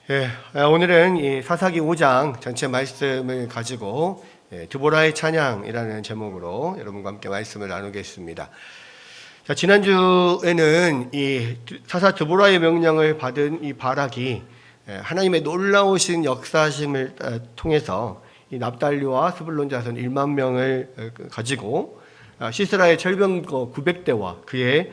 오늘은 이 사사기 5장 전체 말씀을 가지고 드보라의 찬양이라는 제목으로 여러분과 함께 말씀을 나누겠습니다. 자, 지난주에는 이 사사 드보라의 명령을 받은 이 바락이 하나님의 놀라우신 역사심을 통해서 이 납달리와 스불론 자손 1만 명을 가지고 시스라의 철병거 900대와 그의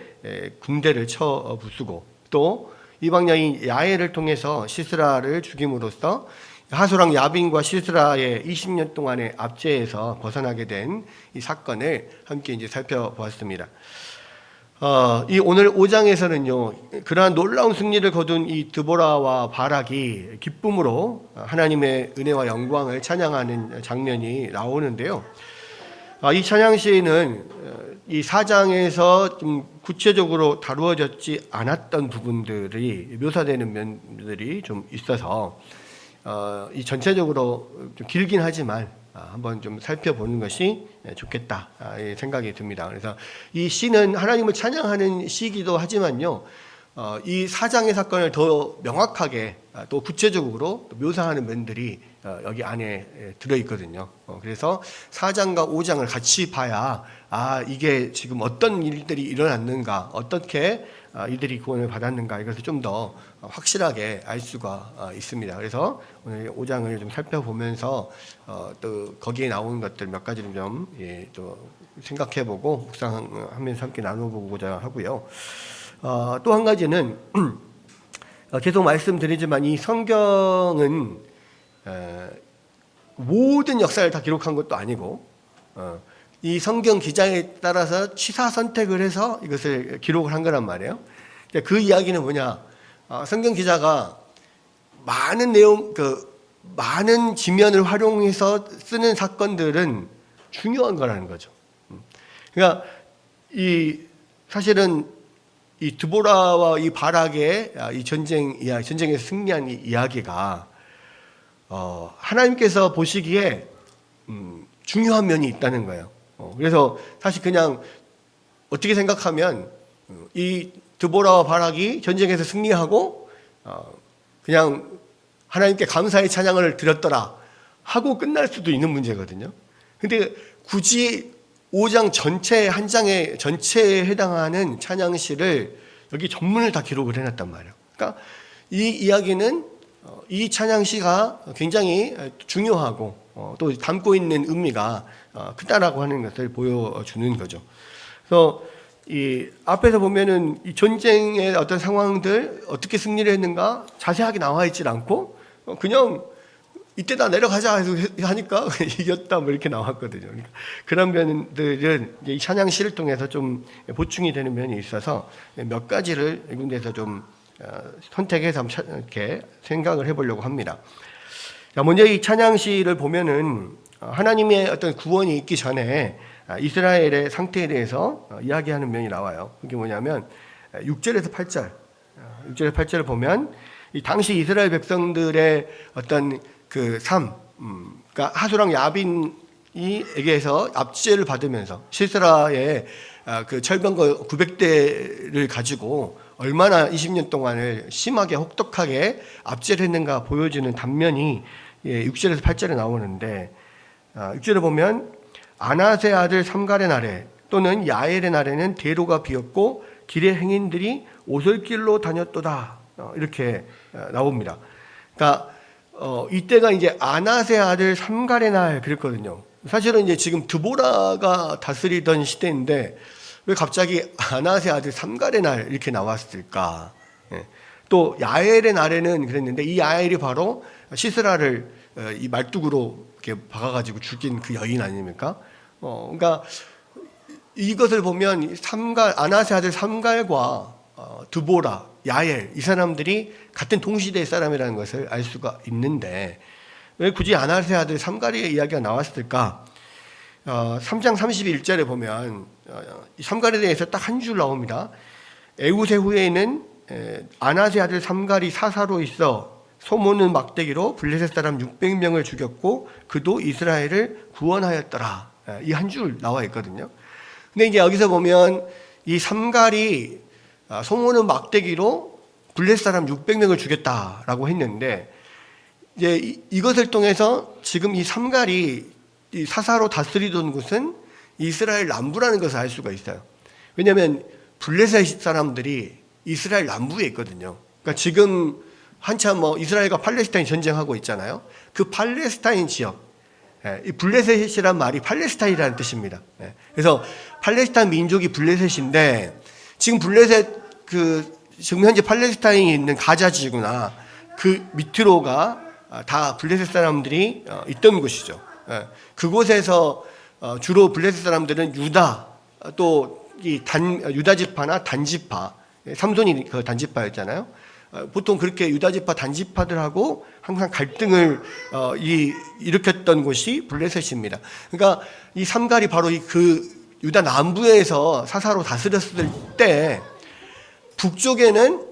군대를 쳐 부수고 또 이방 여인 야엘을 통해서 시스라를 죽임으로써 하소랑 야빈과 시스라의 20년 동안의 압제에서 벗어나게 된 이 사건을 함께 이제 살펴보았습니다. 이 오늘 5장에서는요, 그러한 놀라운 승리를 거둔 이 드보라와 바락이 기쁨으로 하나님의 은혜와 영광을 찬양하는 장면이 나오는데요. 이 찬양시는 이 4장에서 좀 구체적으로 다루어졌지 않았던 부분들이 묘사되는 면들이 좀 있어서 이 전체적으로 좀 길긴 하지만 한번 좀 살펴보는 것이 좋겠다 생각이 듭니다. 그래서 이 시는 하나님을 찬양하는 시이기도 하지만요, 이 4장의 사건을 더 명확하게 또 구체적으로 묘사하는 면들이 여기 안에 들어있거든요. 그래서 4장과 5장을 같이 봐야 이게 지금 어떤 일들이 일어났는가, 어떻게 이들이 구원을 받았는가, 이것을 좀 더 확실하게 알 수가 있습니다. 그래서 오늘 5장을 좀 살펴보면서 또 거기에 나오는 것들 몇 가지를 좀 또 생각해보고 묵상하면서 함께 나눠보고자 하고요. 또 한 가지는 계속 말씀드리지만 이 성경은 모든 역사를 다 기록한 것도 아니고 이 성경 기자에 따라서 취사 선택을 해서 이것을 기록을 한 거란 말이에요. 그 이야기는 뭐냐? 성경 기자가 많은 내용, 많은 지면을 활용해서 쓰는 사건들은 중요한 거라는 거죠. 그러니까 사실은 이 드보라와 이 바락의 이 전쟁에서 승리한 이 이야기가 하나님께서 보시기에 중요한 면이 있다는 거예요. 그래서 사실 그냥 어떻게 생각하면 이 드보라와 바락이 전쟁에서 승리하고 그냥 하나님께 감사의 찬양을 드렸더라 하고 끝날 수도 있는 문제거든요. 근데 굳이 5장 전체 한 장의 전체에 해당하는 찬양시를 여기 전문을 다 기록을 해놨단 말이에요. 그러니까 이 이야기는 이 찬양시가 굉장히 중요하고 또 담고 있는 의미가 크다라고 하는 것을 보여주는 거죠. 그래서 이 앞에서 보면은 이 전쟁의 어떤 상황들 어떻게 승리를 했는가 자세하게 나와 있질 않고 그냥 이때다 내려가자 해서 하니까 이겼다 뭐 이렇게 나왔거든요. 그러니까 그런 면들은 이 찬양시를 통해서 좀 보충이 되는 면이 있어서 몇 가지를 이 군데서 좀 선택해서 이렇게 생각을 해보려고 합니다. 먼저 이 찬양시를 보면은 하나님의 어떤 구원이 있기 전에 이스라엘의 상태에 대해서 이야기하는 면이 나와요. 그게 뭐냐면 6절에서 8절, 6절에서 8절을 보면 이 당시 이스라엘 백성들의 어떤 그 삶, 그러니까 하소랑 야빈이에게서 압제를 받으면서 시스라의 그 철병거 900대를 가지고 얼마나 20년 동안을 심하게 혹독하게 압제를 했는가 보여주는 단면이 6절에서 8절에 나오는데 6절에 보면 아낫의 아들 삼갈의 날에 또는 야엘의 날에는 대로가 비었고 길의 행인들이 오솔길로 다녔도다 이렇게 나옵니다. 그러니까 이때가 이제 아낫의 아들 삼갈의 날 그랬거든요. 사실은 이제 지금 드보라가 다스리던 시대인데 왜 갑자기 아낫의 아들 삼갈의 날 이렇게 나왔을까? 또 야엘의 날에는 그랬는데 이 야엘이 바로 시스라를 이 말뚝으로 이렇게 박아가지고 죽인 그 여인 아닙니까? 그러니까 이것을 보면 아낫의 아들 삼갈과 드보라, 야엘 이 사람들이 같은 동시대의 사람이라는 것을 알 수가 있는데 왜 굳이 아낫의 아들 삼갈의 이야기가 나왔을까? 3장 31절에 보면 삼갈에 대해서 딱 한 줄 나옵니다. 에우세 후에는 아낫의 아들 삼갈이 사사로 있어 소모는 막대기로 블레셋 사람 600명을 죽였고 그도 이스라엘을 구원하였더라. 이 한 줄 나와 있거든요. 근데 이제 여기서 보면 이 삼갈이 소모는 막대기로 블레셋 사람 600명을 죽였다라고 했는데 이제 이것을 통해서 지금 이 삼갈이 이 사사로 다스리던 곳은 이스라엘 남부라는 것을 알 수가 있어요. 왜냐하면 블레셋 사람들이 이스라엘 남부에 있거든요. 그러니까 지금 한참 이스라엘과 팔레스타인 전쟁하고 있잖아요. 그 팔레스타인 지역, 이 블레셋이란 말이 팔레스타인이라는 뜻입니다. 그래서 팔레스타인 민족이 블레셋인데 지금 블레셋 지금 현재 팔레스타인이 있는 가자 지구나 그 밑으로가 다 블레셋 사람들이 있던 곳이죠. 그곳에서 주로 블레셋 사람들은 유다 또 이 유다 지파나 단 지파, 삼손이 그 단 지파였잖아요. 보통 그렇게 유다 지파 단 지파들하고 항상 갈등을 일으켰던 곳이 블레셋입니다. 그러니까 이 삼갈이 바로 그 유다 남부에서 사사로 다스렸을 때 북쪽에는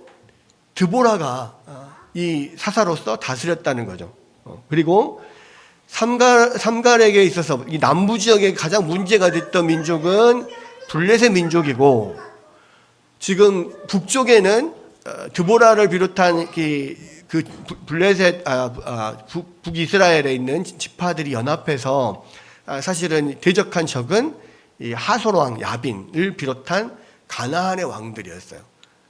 드보라가 이 사사로서 다스렸다는 거죠. 그리고 삼갈에게 있어서 이 남부 지역에 가장 문제가 됐던 민족은 블레셋 민족이고 지금 북쪽에는 드보라를 비롯한 그 블레셋 북이스라엘에 있는 지파들이 연합해서 사실은 대적한 적은 이 하솔 왕 야빈을 비롯한 가나안의 왕들이었어요.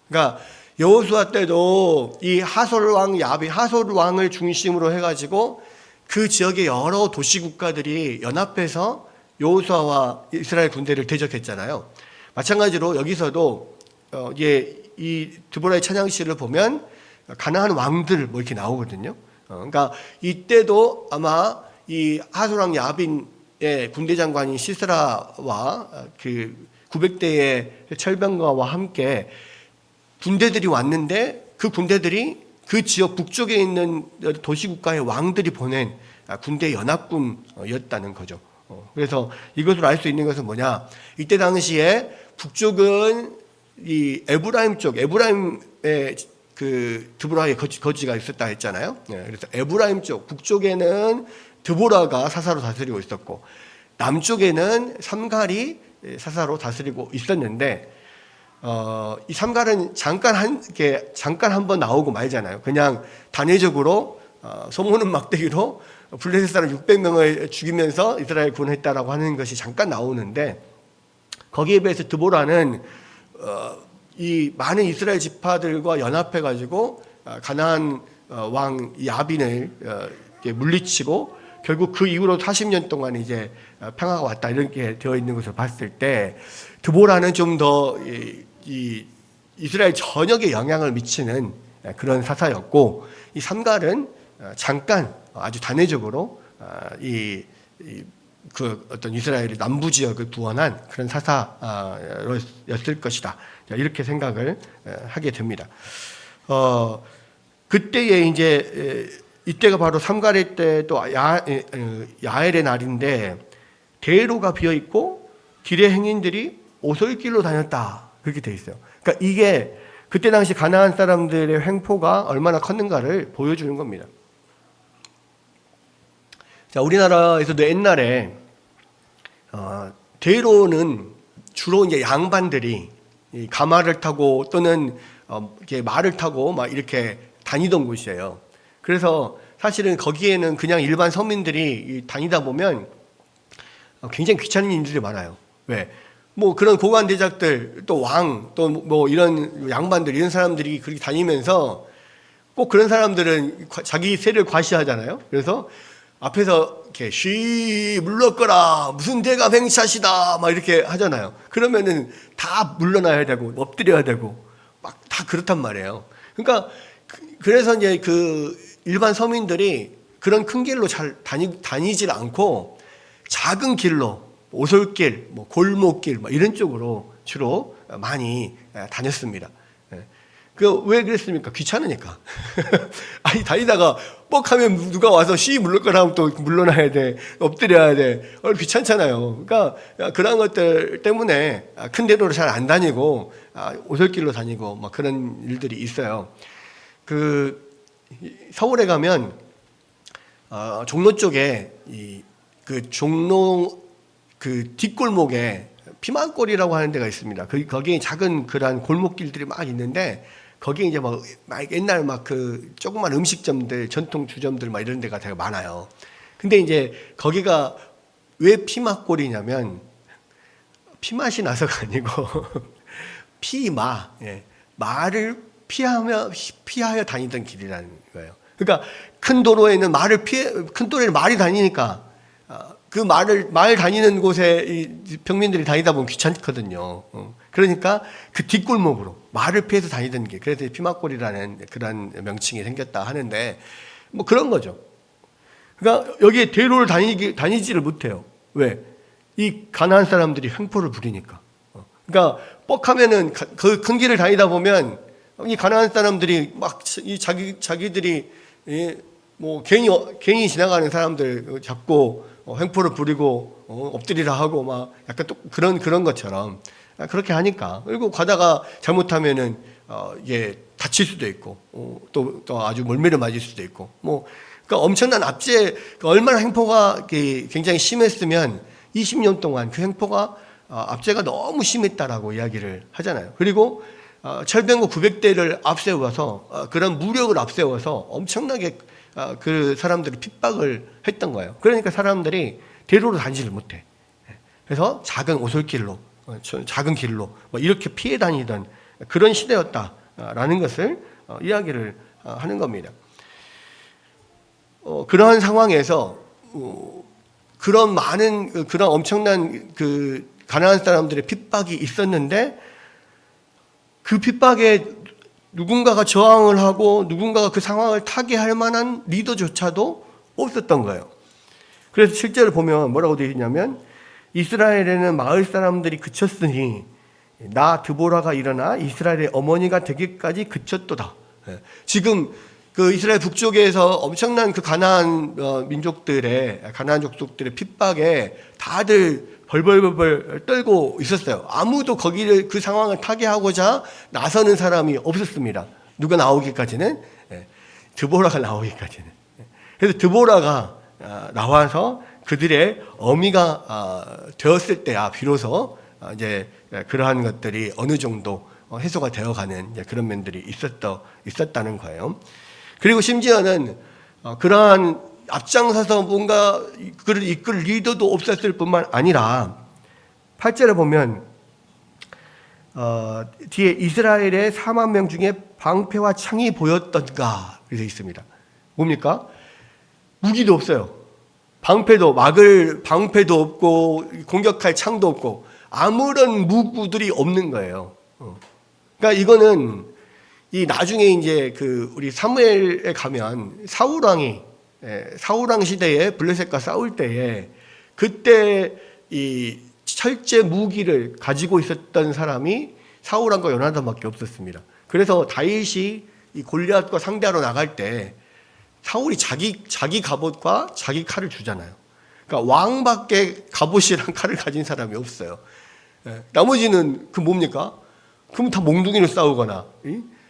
그러니까 여호수아 때도 이 하솔 왕 야빈, 하솔 왕을 중심으로 해가지고 그 지역의 여러 도시 국가들이 연합해서 여호수아와 이스라엘 군대를 대적했잖아요. 마찬가지로 여기서도 이 드보라의 찬양시를 보면 가나안 왕들 이렇게 나오거든요. 그러니까 이때도 아마 이 하솔 왕 야빈의 군대 장관인 시스라와 그 900대의 철병가와 함께 군대들이 왔는데 그 군대들이 그 지역 북쪽에 있는 도시국가의 왕들이 보낸 군대 연합군이었다는 거죠. 그래서 이것으로 알 수 있는 것은 뭐냐? 이때 당시에 북쪽은 이 에브라임 쪽, 에브라임의 그 드보라의 거지가 있었다 했잖아요. 그래서 에브라임 쪽, 북쪽에는 드보라가 사사로 다스리고 있었고, 남쪽에는 삼갈이 사사로 다스리고 있었는데, 이 삼갈은 잠깐 한 번 나오고 말잖아요. 그냥 단회적으로 소문은 막대기로 블레셋 사람 600명을 죽이면서 이스라엘 구원했다라고 하는 것이 잠깐 나오는데 거기에 비해서 드보라는 이 많은 이스라엘 지파들과 연합해 가지고 가나안 왕 야빈을 물리치고 결국 그 이후로 40년 동안 이제 평화가 왔다 이렇게 되어 있는 것을 봤을 때 드보라는 좀 더 이 이스라엘 전역에 영향을 미치는 그런 사사였고 이 삼갈은 잠깐 아주 단회적으로 그 어떤 이스라엘의 남부 지역을 구원한 그런 사사였을 것이다. 이렇게 생각을 하게 됩니다. 그때에 이제 이때가 바로 삼갈의 때 또 야엘의 날인데 대로가 비어 있고 길의 행인들이 오솔길로 다녔다. 그렇게 돼 있어요. 그러니까 이게 그때 당시 가나안 사람들의 횡포가 얼마나 컸는가를 보여주는 겁니다. 자, 우리나라에서도 옛날에 대로는 주로 이제 양반들이 가마를 타고 또는 이렇게 말을 타고 막 이렇게 다니던 곳이에요. 그래서 사실은 거기에는 그냥 일반 서민들이 다니다 보면 굉장히 귀찮은 일들이 많아요. 왜? 뭐 그런 고관 대작들 또 왕 또 뭐 이런 양반들 이런 사람들이 그렇게 다니면서 꼭 그런 사람들은 자기 세를 과시하잖아요. 그래서 앞에서 이렇게 쉬 물러거라 무슨 대가 행샷이다 막 이렇게 하잖아요. 그러면은 다 물러나야 되고 엎드려야 되고 막 다 그렇단 말이에요. 그러니까 그래서 이제 그 일반 서민들이 그런 큰 길로 잘 다니질 않고 작은 길로 오솔길, 뭐 골목길, 뭐 이런 쪽으로 주로 많이 다녔습니다. 왜 그랬습니까? 귀찮으니까. 아니, 다니다가 뻑하면 누가 와서 씨 물러거라 하면 또 물러나야 돼. 엎드려야 돼. 귀찮잖아요. 그러니까 그런 것들 때문에 큰 데로를 잘 안 다니고 오솔길로 다니고 막 그런 일들이 있어요. 서울에 가면 종로 쪽에 종로 뒷골목에 피망골이라고 하는 데가 있습니다. 거기에 작은 그런 골목길들이 막 있는데 거기에 이제 막 옛날 막 그 조그만 음식점들, 전통 주점들 막 이런 데가 되게 많아요. 근데 이제 거기가 왜 피막골이냐면 피맛이 나서가 아니고 피마, 예. 말을 피하여 다니던 길이라는 거예요. 그러니까 큰 도로에는 큰 도로에 말이 다니니까 그 말 다니는 곳에 이 평민들이 다니다 보면 귀찮거든요. 그러니까 그 뒷골목으로 말을 피해서 다니던 길. 그래서 피막골이라는 그런 명칭이 생겼다 하는데 뭐 그런 거죠. 그러니까 여기에 대로를 다니지를 못해요. 왜? 이 가나안 사람들이 횡포를 부리니까. 그러니까 뻑하면은 그 큰 길을 다니다 보면 이 가나안 사람들이 막 이 자기들이 뭐 괜히 지나가는 사람들 잡고 횡포를 부리고 엎드리라 하고 막 약간 또 그런 것처럼 그렇게 하니까 그리고 가다가 잘못하면은 이게 다칠 수도 있고 또 아주 멀미를 맞을 수도 있고 뭐 그러니까 엄청난 압제 얼마나 횡포가 굉장히 심했으면 20년 동안 그 횡포가 압제가 너무 심했다라고 이야기를 하잖아요. 그리고 철병거 900대를 앞세워서 그런 무력을 앞세워서 엄청나게 그 사람들이 핍박을 했던 거예요. 그러니까 사람들이 대로로 다니지를 못해. 그래서 작은 오솔길로, 작은 길로 뭐 이렇게 피해 다니던 그런 시대였다라는 것을 이야기를 하는 겁니다. 그러한 상황에서 그런 많은 그런 엄청난 그 가나안 사람들의 핍박이 있었는데 그 핍박에 누군가가 저항을 하고 누군가가 그 상황을 타개할 만한 리더조차도 없었던 거예요. 그래서 실제로 보면 뭐라고 되어 있냐면 이스라엘에는 마을 사람들이 그쳤으니 나 드보라가 일어나 이스라엘의 어머니가 되기까지 그쳤도다. 지금 그 이스라엘 북쪽에서 엄청난 그 가나안 가나안 족속들의 핍박에 다들 벌벌벌 떨고 있었어요. 아무도 거기를 그 상황을 타개하고자 나서는 사람이 없었습니다. 누가 나오기까지는 드보라가 나오기까지는. 그래서 드보라가 나와서 그들의 어미가 되었을 때야 비로소 이제 그러한 것들이 어느 정도 해소가 되어가는 그런 면들이 있었다는 거예요. 그리고 심지어는 그러한 앞장서서 뭔가 그를 이끌 리더도 없었을 뿐만 아니라 8절에 보면 뒤에 이스라엘의 4만 명 중에 방패와 창이 보였던가 이렇게 있습니다. 뭡니까? 무기도 없어요. 방패도 없고 공격할 창도 없고 아무런 무구들이 없는 거예요. 그러니까 이거는 이 나중에 이제 그 우리 사무엘에 가면 사울왕 시대에 블레셋과 싸울 때에 그때 이 철제 무기를 가지고 있었던 사람이 사울왕과 요나단밖에 없었습니다. 그래서 다윗이 이 골리앗과 상대하러 나갈 때 사울이 자기 갑옷과 자기 칼을 주잖아요. 그러니까 왕밖에 갑옷이랑 칼을 가진 사람이 없어요. 나머지는 그 뭡니까? 그럼 다 몽둥이로 싸우거나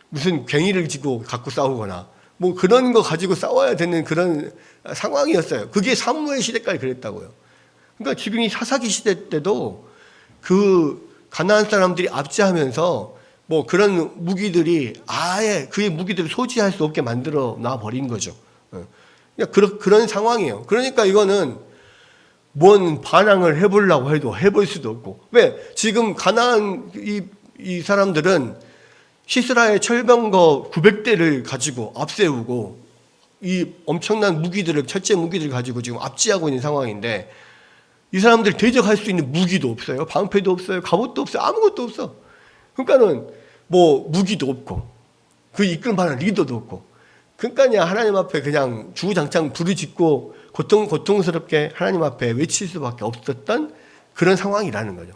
무슨 괭이를 쥐고 갖고 싸우거나 뭐 그런 거 가지고 싸워야 되는 그런 상황이었어요. 그게 사무엘 시대까지 그랬다고요. 그러니까 지금 이 사사기 시대 때도 그 가나안 사람들이 압제하면서 뭐 그런 무기들이 아예 그의 무기들을 소지할 수 없게 만들어 놔 버린 거죠. 그런 상황이에요. 그러니까 이거는 뭔 반항을 해보려고 해도 해볼 수도 없고. 왜? 지금 가나안 이 사람들은 시스라의 철병거 900대를 가지고 앞세우고 이 엄청난 무기들을 철제 무기들을 가지고 지금 압제하고 있는 상황인데 이 사람들 대적할 수 있는 무기도 없어요. 방패도 없어요. 갑옷도 없어요. 아무것도 없어. 그러니까는 뭐 무기도 없고 그 이끌 만한 리더도 없고 그러니까 그냥 하나님 앞에 그냥 주구장창 부르짖고 고통스럽게 하나님 앞에 외칠 수밖에 없었던 그런 상황이라는 거죠.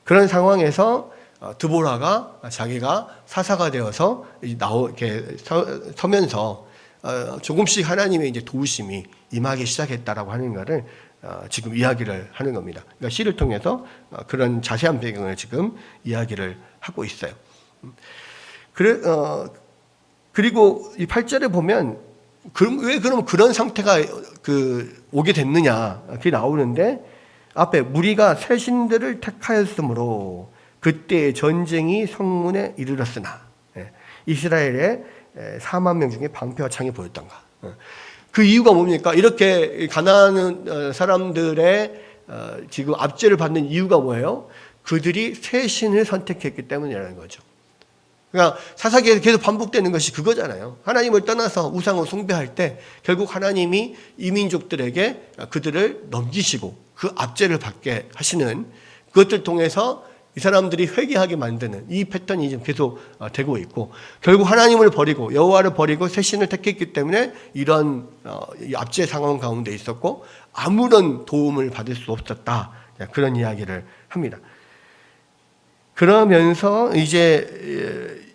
그런 상황에서 드보라가 자기가 사사가 되어서 이렇게 서면서 조금씩 하나님의 이제 도우심이 임하기 시작했다라고 하는 것을 지금 이야기를 하는 겁니다. 그러니까 시를 통해서 그런 자세한 배경을 지금 이야기를 하고 있어요. 그리고 이 8절에 보면 왜 그럼 그런 상태가 오게 됐느냐 그게 나오는데 앞에 무리가 새 신들을 택하였으므로 그때 전쟁이 성문에 이르렀으나 이스라엘의 4만 명 중에 방패와 창이 보였던가. 그 이유가 뭡니까? 이렇게 가난한 사람들의 지금 압제를 받는 이유가 뭐예요? 그들이 새 신을 선택했기 때문이라는 거죠. 그러니까 사사기에서 계속 반복되는 것이 그거잖아요. 하나님을 떠나서 우상을 숭배할 때 결국 하나님이 이민족들에게 그들을 넘기시고 그 압제를 받게 하시는 그것들 통해서 이 사람들이 회개하게 만드는 이 패턴이 지금 계속 되고 있고, 결국 하나님을 버리고 여호와를 버리고 새 신을 택했기 때문에 이런 압제 상황 가운데 있었고 아무런 도움을 받을 수 없었다, 그런 이야기를 합니다. 그러면서 이제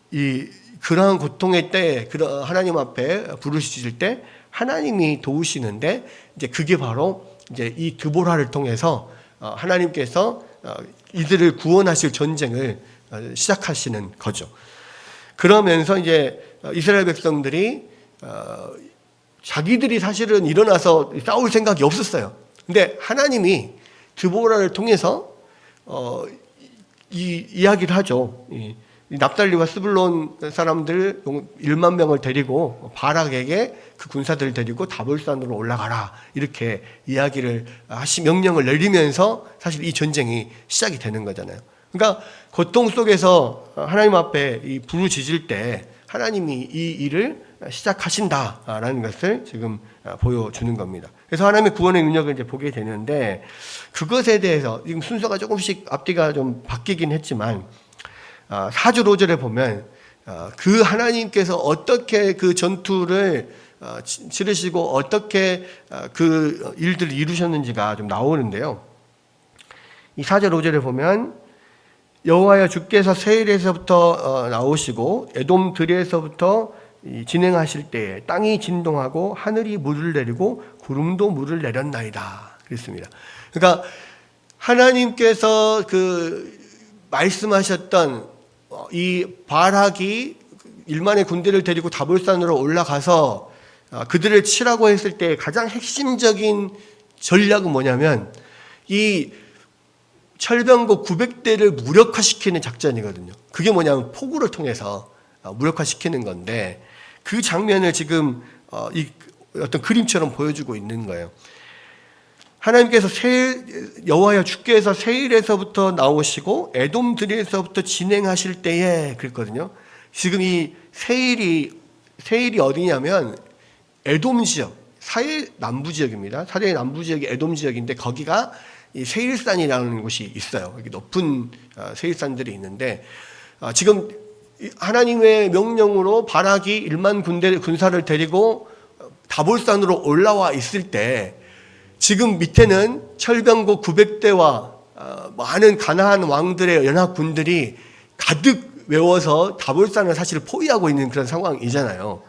그러한 고통의 때에 하나님 앞에 부르짖을 때 하나님이 도우시는데, 이제 그게 바로 이제 이 드보라를 통해서 하나님께서 이들을 구원하실 전쟁을 시작하시는 거죠. 그러면서 이제 이스라엘 백성들이 자기들이 사실은 일어나서 싸울 생각이 없었어요. 근데 하나님이 드보라를 통해서 이 이야기를 하죠. 납달리와 스불론 사람들 1만 명을 데리고 바락에게 그 군사들을 데리고 다볼산으로 올라가라, 이렇게 이야기를 명령을 내리면서 사실 이 전쟁이 시작이 되는 거잖아요. 그러니까 고통 속에서 하나님 앞에 이 부르짖을 때 하나님이 이 일을 시작하신다라는 것을 지금 보여주는 겁니다. 그래서 하나님의 구원의 능력을 이제 보게 되는데, 그것에 대해서 지금 순서가 조금씩 앞뒤가 좀 바뀌긴 했지만 4절 5절에 보면 그 하나님께서 어떻게 그 전투를 치르시고 어떻게 그 일들을 이루셨는지가 좀 나오는데요. 이 4절 5절에 보면 여호와여 주께서 세일에서부터 나오시고 에돔 들에서부터 진행하실 때에 땅이 진동하고 하늘이 물을 내리고 구름도 물을 내렸나이다, 그랬습니다. 그러니까 하나님께서 그 말씀하셨던 이 바락이 1만의 군대를 데리고 다볼산으로 올라가서 그들을 치라고 했을 때 가장 핵심적인 전략은 뭐냐면 이 철병거 900대를 무력화시키는 작전이거든요. 그게 뭐냐면 포구를 통해서 무력화시키는 건데, 그 장면을 지금 어떤 그림처럼 보여주고 있는 거예요. 하나님께서 여호와여 주께서 세일에서부터 나오시고 에돔 들에서부터 진행하실 때에, 그랬거든요. 지금 이 세일이 어디냐면 에돔 지역, 사해 남부 지역입니다. 사해 남부 지역이 에돔 지역인데 거기가 이 세일산이라는 곳이 있어요. 여기 높은 세일산들이 있는데, 지금 하나님의 명령으로 바락이 1만 군사를 데리고 다볼산으로 올라와 있을 때 지금 밑에는 철병거 900대와 많은 가나안 왕들의 연합군들이 가득 외워서 다볼산을 사실 포위하고 있는 그런 상황이잖아요.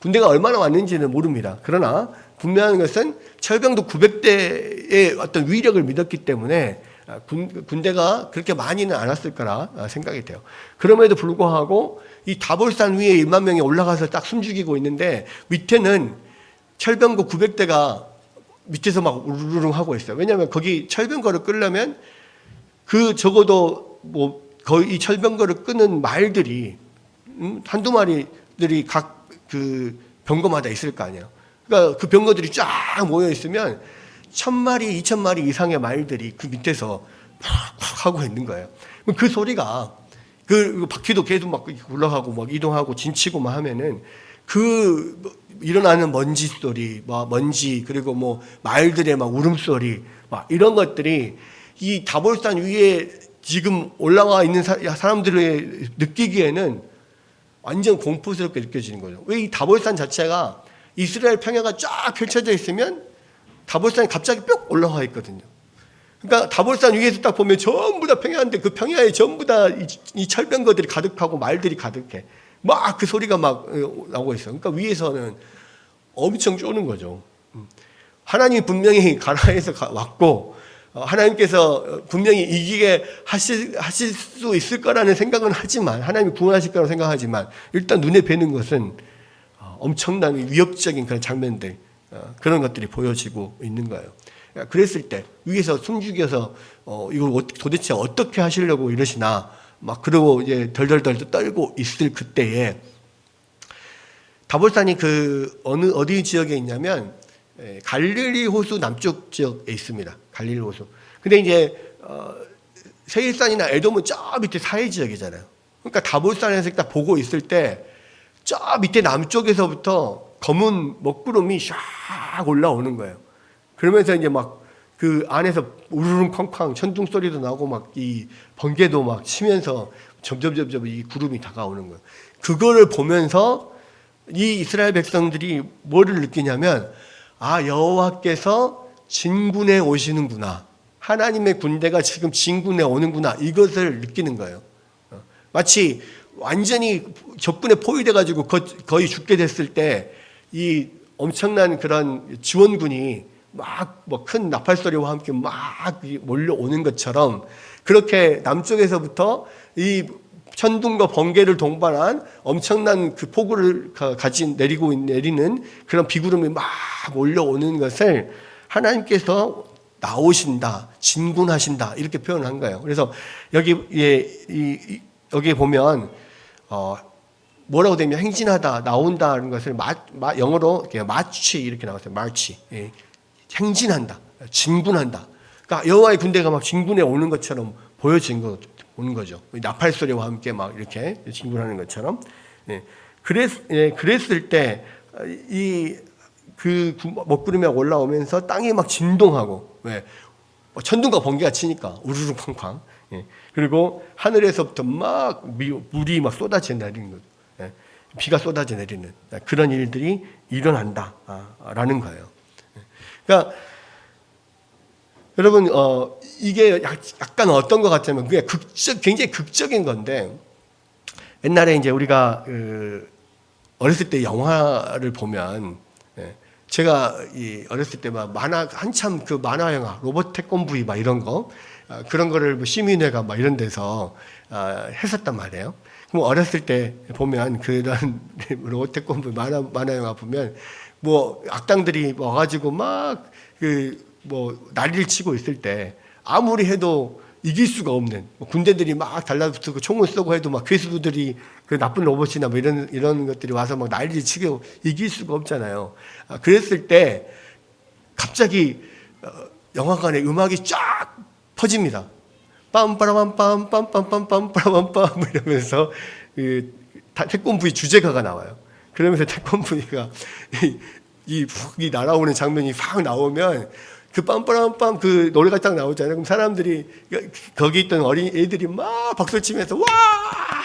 군대가 얼마나 왔는지는 모릅니다. 그러나 분명한 것은 철병도 900대의 어떤 위력을 믿었기 때문에 군대가 그렇게 많이는 않았을 거라 생각이 돼요. 그럼에도 불구하고 이 다볼산 위에 1만 명이 올라가서 딱 숨죽이고 있는데 밑에는 철병거 900대가 밑에서 막 우르르 하고 있어요. 왜냐하면 거기 철병거를 끌려면 그 적어도 뭐 거의 이 철병거를 끄는 말들이 한두 마리들이 각 그 병거마다 있을 거 아니에요. 그러니까 그 병거들이 쫙 모여 있으면 1000마리, 2000마리 이상의 말들이 그 밑에서 팍팍 하고 있는 거예요. 그 소리가 그 바퀴도 계속 막 올라가고 막 이동하고 진치고 막 하면은 그 일어나는 먼지 소리, 막 먼지, 그리고 뭐 말들의 막 울음소리, 막 이런 것들이 이 다볼산 위에 지금 올라와 있는 사람들이 느끼기에는 완전 공포스럽게 느껴지는 거죠. 왜 이 다볼산 자체가 이스라엘 평야가 쫙 펼쳐져 있으면 다볼산이 갑자기 뿅 올라와 있거든요. 그러니까 다볼산 위에서 딱 보면 전부 다 평야인데 그 평야에 전부 다 이 철병거들이 가득하고 말들이 가득해. 막 그 소리가 막 나오고 있어요. 그러니까 위에서는 엄청 쪼는 거죠. 하나님이 분명히 가나안에서 왔고 하나님께서 분명히 이기게 하실 수 있을 거라는 생각은 하지만, 하나님이 구원하실 거라고 생각하지만 일단 눈에 뵈는 것은 엄청난 위협적인 그런 장면들, 그런 것들이 보여지고 있는 거예요. 그랬을 때 위에서 숨죽여서 이걸 도대체 어떻게 하시려고 이러시나 막 그러고 이제 덜덜덜 떨고 있을 그때에 다볼산이 그 어디 지역에 있냐면 갈릴리 호수 남쪽 지역에 있습니다. 갈릴리 호수. 근데 이제 세일산이나 에돔은 저 밑에 사해 지역이잖아요. 그러니까 다볼산에서 딱 보고 있을 때 저 밑에 남쪽에서부터 검은 먹구름이 샥 올라오는 거예요. 그러면서 이제 막 그 안에서 우르릉 쾅쾅 천둥 소리도 나고 막 이 번개도 막 치면서 점점 이 구름이 다가오는 거예요. 그거를 보면서 이 이스라엘 백성들이 뭐를 느끼냐면 아, 여호와께서 진군에 오시는구나. 하나님의 군대가 지금 진군에 오는구나. 이것을 느끼는 거예요. 마치 완전히 적군에 포위돼가지고 거의 죽게 됐을 때 이 엄청난 그런 지원군이 막 뭐 큰 나팔 소리와 함께 막 몰려오는 것처럼 그렇게 남쪽에서부터 이 천둥과 번개를 동반한 엄청난 그 폭우를 내리는 그런 비구름이 막 몰려오는 것을 하나님께서 나오신다, 진군하신다 이렇게 표현한 거예요. 그래서 여기 보면 뭐라고 되면 행진하다, 나온다는 것을 영어로 마치 이렇게 나왔어요. 마치 행진한다, 진군한다. 그러니까 여호와의 군대가 막 진군해 오는 것처럼 오는 거죠. 나팔 소리와 함께 막 이렇게 진군하는 것처럼. 그랬을 때 그 먹구름이 올라오면서 땅이 막 진동하고, 천둥과 번개가 치니까 우르르 쾅쾅. 그리고 하늘에서부터 막 물이 막 쏟아져 내리는 거죠. 비가 쏟아져 내리는 그런 일들이 일어난다라는 거예요. 그러니까 여러분 이게 약간 어떤 것 같냐면 그게 굉장히 극적인 건데 옛날에 이제 우리가 어렸을 때 영화를 보면 제가 어렸을 때 막 한참 그 만화 영화 로봇 태권브이 막 이런 거 그런 거를 뭐 시민회가 막 이런 데서 했었단 말이에요. 그럼 어렸을 때 보면 그런 로봇 태권브이 만화 영화 보면 뭐 악당들이 와가지고 막 뭐 난리를 치고 있을 때 아무리 해도 이길 수가 없는 군대들이 막 달라붙고 총을 쏘고 해도 막 괴수들이 그 나쁜 로봇이나 뭐 이런 것들이 와서 막 난리를 치고 이길 수가 없잖아요. 그랬을 때 갑자기 영화관에 음악이 쫙 퍼집니다. 빰빠라밤빰 빰빰빰빰 빠라밤빰 이러면서 태권브이 주제가가 나와요. 그러면서 태권브이가 이 날아오는 장면이 확 나오면 그 빰빠람빰 그 노래가 딱 나오잖아요. 그럼 사람들이 거기 있던 어린 애들이 막 박수 치면서 와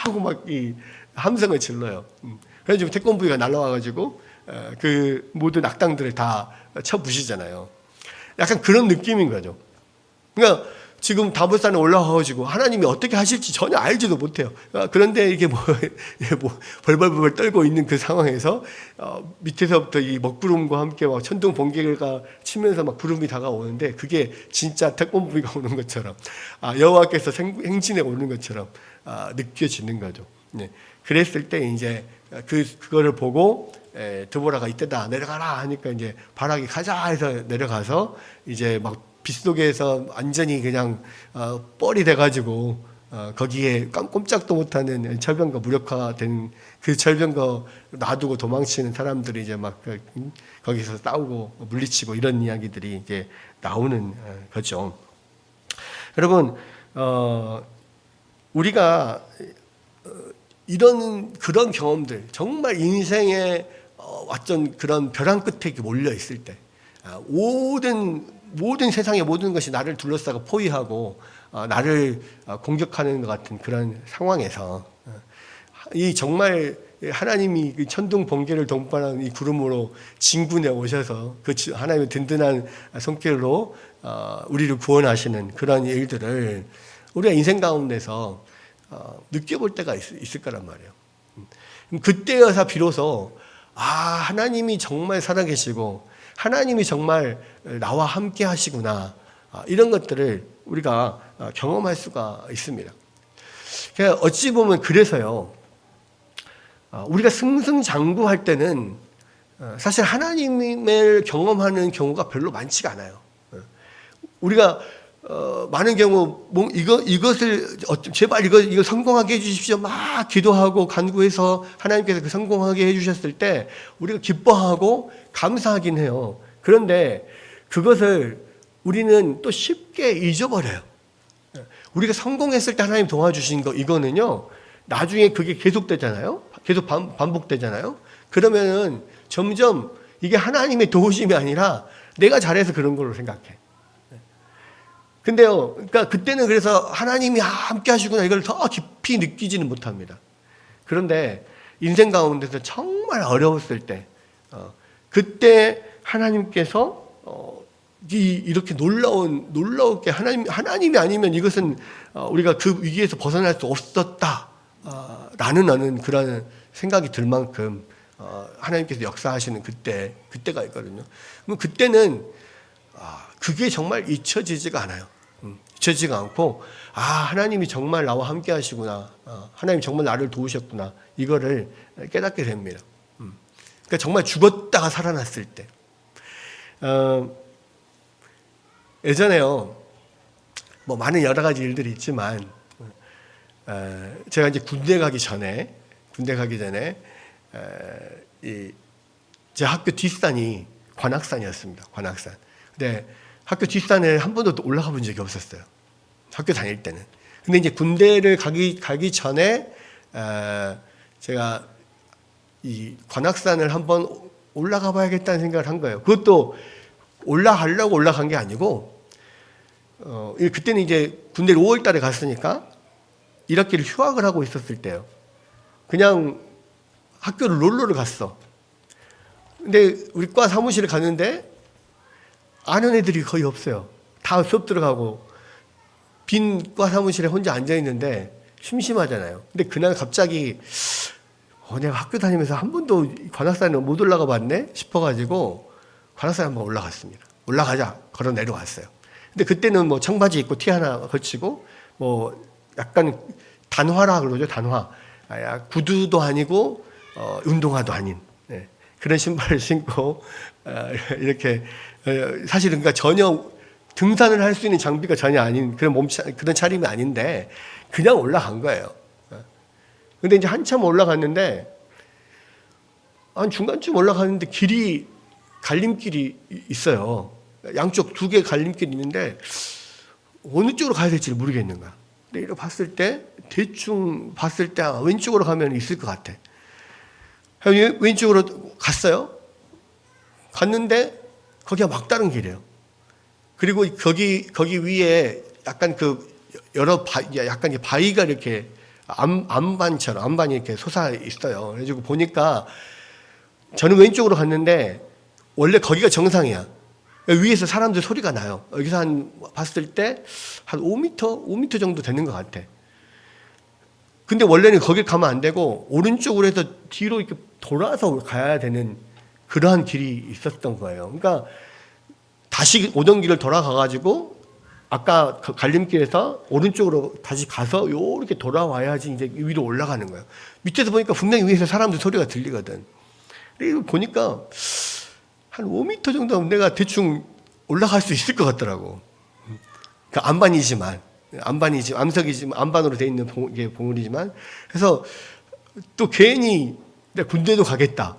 하고 막 이 함성을 질러요. 그래서 태권브이가 날아와가지고 그 모든 악당들을 다 쳐부시잖아요. 약간 그런 느낌인 거죠. 그러니까 지금 다볼산에 올라가가지고 하나님이 어떻게 하실지 전혀 알지도 못해요. 그런데 이게 벌벌벌 떨고 있는 그 상황에서 밑에서부터 이 먹구름과 함께 막 천둥 번개가 치면서 막 구름이 다가오는데 그게 진짜 태권브이가 오는 것처럼 여호와께서 행진해 오는 것처럼 느껴지는 거죠. 그랬을 때 이제 그거를 보고 드보라가 이때다 내려가라 하니까 이제 바락이 가자 해서 내려가서 이제 막 빗속에서 완전히 그냥 뻘이 돼가지고 거기에 꼼짝도 못하는 철병과 무력화된 그 철병과 놔두고 도망치는 사람들이 이제 막 거기서 싸우고 물리치고 이런 이야기들이 이제 나오는 거죠. 여러분 우리가 그런 경험들 정말 인생에 어떤 그런 벼랑 끝에 몰려 있을 때 모든 세상의 모든 것이 나를 둘러싸고 포위하고 나를 공격하는 것 같은 그런 상황에서 이 정말 하나님이 천둥 번개를 동반한 이 구름으로 진군에 오셔서 그 하나님의 든든한 손길로 우리를 구원하시는 그런 일들을 우리가 인생 가운데서 느껴볼 때가 있을 거란 말이에요. 그때여서 비로소 하나님이 정말 살아계시고 하나님이 정말 나와 함께 하시구나 이런 것들을 우리가 경험할 수가 있습니다. 그러니까 어찌 보면 그래서요 우리가 승승장구할 때는 사실 하나님을 경험하는 경우가 별로 많지가 않아요. 우리가 많은 경우 이것을 제발 이거 성공하게 해주십시오. 막 기도하고 간구해서 하나님께서 그 성공하게 해주셨을 때 우리가 기뻐하고 감사하긴 해요. 그런데 그것을 우리는 또 쉽게 잊어버려요. 우리가 성공했을 때 하나님 도와주신 거 이거는요. 나중에 그게 계속되잖아요. 계속 반복되잖아요. 그러면은 점점 이게 하나님의 도우심이 아니라 내가 잘해서 그런 걸로 생각해. 근데요, 그러니까 그때는 그래서 하나님이 함께 하시구나 이걸 더 깊이 느끼지는 못합니다. 그런데 인생 가운데서 정말 어려웠을 때, 그때 하나님께서 이렇게 놀라우게 하나님이 아니면 이것은 우리가 그 위기에서 벗어날 수 없었다라는 나는 그런 생각이 들 만큼 하나님께서 역사하시는 그때가 있거든요. 그럼 그때는 그게 정말 잊혀지지가 않아요. 잊혀지지가 않고 하나님이 정말 나와 함께 하시구나. 하나님 정말 나를 도우셨구나. 이거를 깨닫게 됩니다. 그러니까 정말 죽었다가 살아났을 때. 예전에요. 뭐 많은 여러 가지 일들이 있지만 제가 이제 군대 가기 전에 제 학교 뒷산이 관악산이었습니다. 관악산. 근데 학교 뒷산에 한 번도 올라가 본 적이 없었어요. 학교 다닐 때는. 근데 이제 군대를 가기 전에 제가 이 관악산을 한번 올라가 봐야겠다는 생각을 한 거예요. 그것도 올라가려고 올라간 게 아니고 그때는 이제 군대를 5월 달에 갔으니까 1학기를 휴학을 하고 있었을 때요. 그냥 학교를 롤러를 갔어. 근데 우리 과 사무실에 갔는데 아는 애들이 거의 없어요. 다 수업 들어가고 빈 과 사무실에 혼자 앉아 있는데 심심하잖아요. 근데 그날 갑자기 내가 학교 다니면서 한 번도 관악산에 못 올라가 봤네 싶어가지고 관악산에 한번 올라갔습니다. 올라가자 걸어 내려왔어요. 근데 그때는 뭐 청바지 입고 티 하나 걸치고 뭐 약간 단화라 그러죠. 단화. 구두도 아니고 운동화도 아닌 그런 신발을 신고 이렇게 사실은 그러니까 전혀 등산을 할 수 있는 장비가 전혀 아닌 그런 차림이 아닌데 그냥 올라간 거예요. 근데 이제 한참 올라갔는데 한 중간쯤 올라갔는데 갈림길이 있어요. 양쪽 2개 갈림길이 있는데 어느 쪽으로 가야 될지 모르겠는 거야. 근데 이렇게 대충 봤을 때 왼쪽으로 가면 있을 것 같아. 왼쪽으로 갔어요. 갔는데 거기가 막다른 길이에요. 그리고 거기 위에 약간 약간 바위가 이렇게 안반이 이렇게 솟아 있어요. 그래가지고 보니까 저는 왼쪽으로 갔는데 원래 거기가 정상이야. 위에서 사람들 소리가 나요. 여기서 봤을 때 한 5m 정도 되는 것 같아. 근데 원래는 거길 가면 안 되고 오른쪽으로 해서 뒤로 이렇게 돌아서 가야 되는 그러한 길이 있었던 거예요. 그러니까 다시 오던 길을 돌아가가지고 아까 그 갈림길에서 오른쪽으로 다시 가서 이렇게 돌아와야지 이제 위로 올라가는 거예요. 밑에서 보니까 분명히 위에서 사람들 소리가 들리거든. 그리고 보니까 한 5m 정도 내가 대충 올라갈 수 있을 것 같더라고. 그 암석이지만 암반으로 돼 있는 봉우리지만 그래서 또 괜히 내가 군대도 가겠다.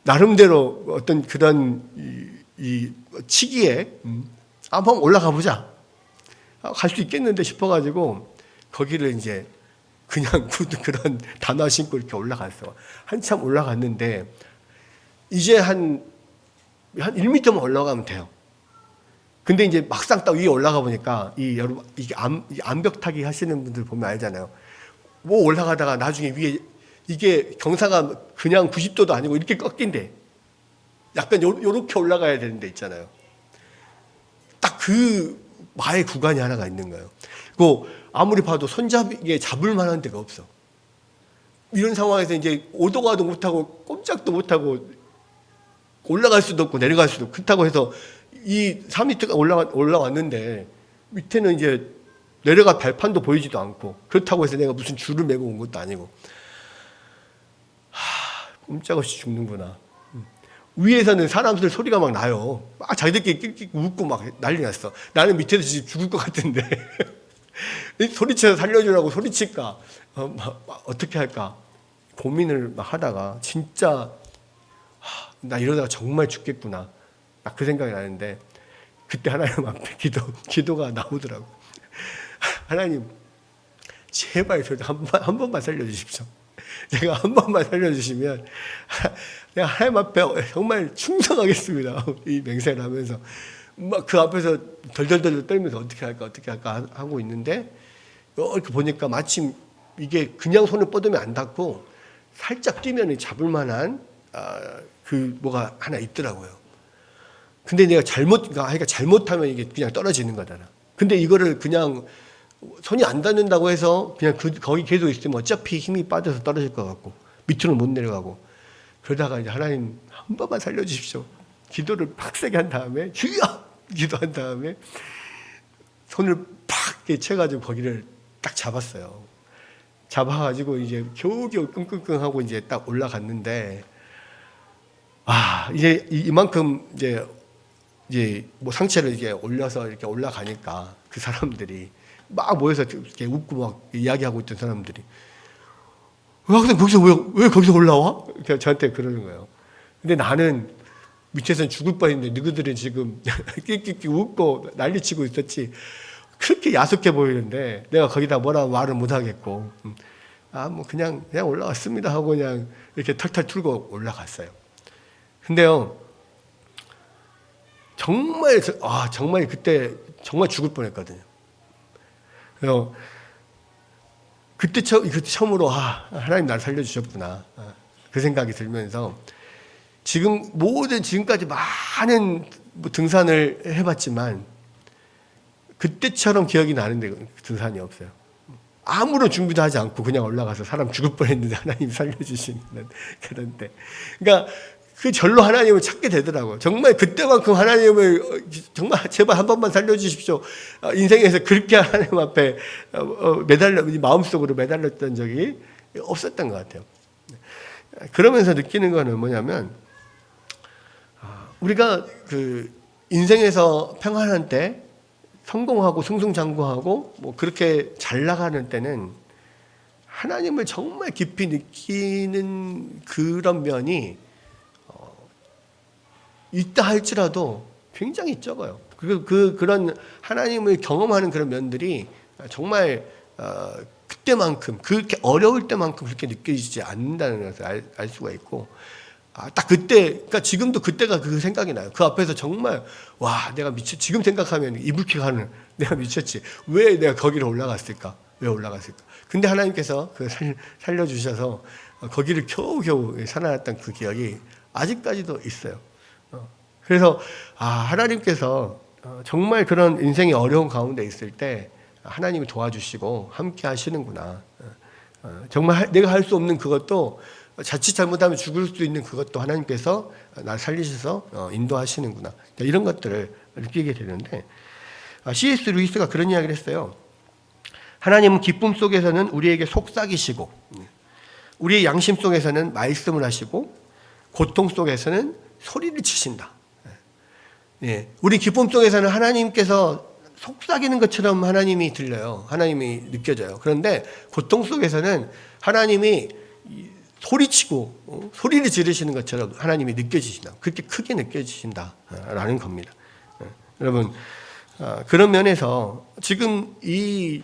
나름대로 어떤 그런 이 치기에 한번 올라가 보자. 갈 수 있겠는데 싶어가지고 거기를 이제 그냥 그런 단화 신고 이렇게 올라갔어. 한참 올라갔는데 이제 한 1m만 올라가면 돼요. 근데 이제 막상 딱 위에 올라가 보니까 여러분 이게 암벽 타기 하시는 분들 보면 알잖아요. 뭐 올라가다가 나중에 위에 이게 경사가 그냥 90도도 아니고 이렇게 꺾인대. 약간 요렇게 올라가야 되는 데 있잖아요. 딱 그 마의 구간이 하나가 있는 거예요. 그 아무리 봐도 손잡이에 잡을 만한 데가 없어. 이런 상황에서 이제 오도 가도 못하고 꼼짝도 못하고 올라갈 수도 없고 내려갈 수도 없고 그렇다고 해서 이 3m가 올라왔는데 밑에는 이제 내려갈 발판도 보이지도 않고 그렇다고 해서 내가 무슨 줄을 메고 온 것도 아니고 꼼짝없이 죽는구나. 위에서는 사람들 소리가 막 나요. 막 자기들끼리 끽끽 웃고 막 난리 났어. 나는 밑에서 지금 죽을 것 같은데 소리쳐서 살려주라고 소리칠까? 어떻게 할까? 고민을 막 하다가 진짜 나 이러다가 정말 죽겠구나. 딱 그 생각이 나는데 그때 하나님 앞에 기도가 나오더라고. 하나님 제발 저 한 번만 살려주십시오. 제가 한 번만 살려주시면 내가 하나님 앞에 정말 충성하겠습니다. 이 맹세를 하면서 막 그 앞에서 덜덜덜 떨면서 어떻게 할까 하고 있는데 이렇게 보니까 마침 이게 그냥 손을 뻗으면 안 닿고 살짝 뛰면 잡을 만한 그 뭐가 하나 있더라고요. 근데 내가 잘못하면 이게 그냥 떨어지는 거잖아. 근데 이거를 그냥 손이 안 닿는다고 해서 그냥 거기 계속 있으면 어차피 힘이 빠져서 떨어질 것 같고 밑으로 못 내려가고 그러다가 이제 하나님 한 번만 살려주십시오. 기도를 팍세게 한 다음에 주여 기도한 다음에 손을 팍 채가지고 거기를 딱 잡았어요. 잡아가지고 이제 겨우겨우 끙끙끙하고 이제 딱 올라갔는데 이제 이만큼 이제 뭐 상체를 이제 올려서 이렇게 올라가니까 그 사람들이 막 모여서 이렇게 웃고 막 이야기하고 있던 사람들이 근데 거기서 왜 거기서 올라와? 이렇게 저한테 그러는 거예요. 근데 나는 밑에서는 죽을 뻔했는데 너희들은 지금 끽끽 웃고 난리치고 있었지. 그렇게 야속해 보이는데 내가 거기다 뭐라 말을 못 하겠고 뭐 그냥 올라왔습니다 하고 그냥 이렇게 털털 털고 올라갔어요. 근데요 정말 그때 정말 죽을 뻔했거든요. 그래서 그때 처음으로 하나님 나를 살려주셨구나 그 생각이 들면서 지금까지 많은 등산을 해봤지만 그때처럼 기억이 나는데 등산이 없어요. 아무런 준비도 하지 않고 그냥 올라가서 사람 죽을 뻔했는데 하나님 살려주시는 그런 때. 그러니까 그 절로 하나님을 찾게 되더라고요. 정말 그때만큼 하나님을 정말 제발 한 번만 살려주십시오. 인생에서 그렇게 하나님 앞에 마음속으로 매달렸던 적이 없었던 것 같아요. 그러면서 느끼는 거는 뭐냐면 우리가 그 인생에서 평안한 때 성공하고 승승장구하고 뭐 그렇게 잘 나가는 때는 하나님을 정말 깊이 느끼는 그런 면이 있다 할지라도 굉장히 적어요. 그런 하나님을 경험하는 그런 면들이 정말 그때만큼 그렇게 어려울 때만큼 그렇게 느껴지지 않는다는 것을 알 수가 있고 딱 그때 그러니까 지금도 그때가 그 생각이 나요. 그 앞에서 정말 내가 지금 생각하면 이불킥하는 내가 미쳤지. 왜 내가 거기로 올라갔을까? 왜 올라갔을까? 근데 하나님께서 그 살려주셔서 거기를 겨우겨우 살아났던 그 기억이 아직까지도 있어요. 그래서 하나님께서 정말 그런 인생의 어려운 가운데 있을 때 하나님이 도와주시고 함께 하시는구나. 정말 내가 할 수 없는 그것도 자칫 잘못하면 죽을 수 있는 그것도 하나님께서 날 살리셔서 인도하시는구나. 이런 것들을 느끼게 되는데 C.S. 루이스가 그런 이야기를 했어요. 하나님은 기쁨 속에서는 우리에게 속삭이시고 우리의 양심 속에서는 말씀을 하시고 고통 속에서는 소리를 치신다. 우리 기쁨 속에서는 하나님께서 속삭이는 것처럼 하나님이 들려요. 하나님이 느껴져요. 그런데 고통 속에서는 하나님이 소리치고 소리를 지르시는 것처럼 하나님이 느껴지신다. 그렇게 크게 느껴지신다라는 겁니다. 여러분 그런 면에서 지금 이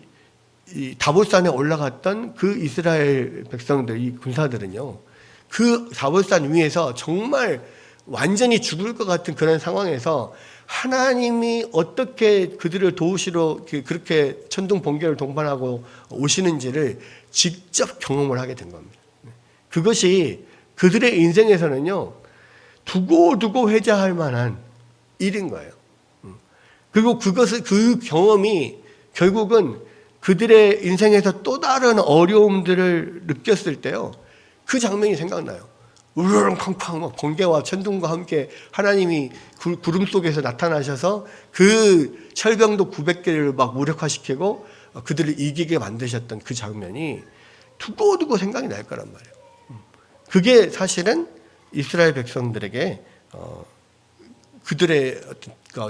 다볼산에 올라갔던 그 이스라엘 백성들, 이 군사들은요, 그 다볼산 위에서 정말 완전히 죽을 것 같은 그런 상황에서 하나님이 어떻게 그들을 도우시러 그렇게 천둥 번개를 동반하고 오시는지를 직접 경험을 하게 된 겁니다. 그것이 그들의 인생에서는요, 두고두고 회자할 만한 일인 거예요. 그리고 그 경험이 결국은 그들의 인생에서 또 다른 어려움들을 느꼈을 때요, 그 장면이 생각나요. 우르릉쾅쾅 번개와 천둥과 함께 하나님이 구름 속에서 나타나셔서 그 철병도 900개를 막 무력화시키고 그들을 이기게 만드셨던 그 장면이 두고두고 생각이 날 거란 말이에요. 그게 사실은 이스라엘 백성들에게 그들의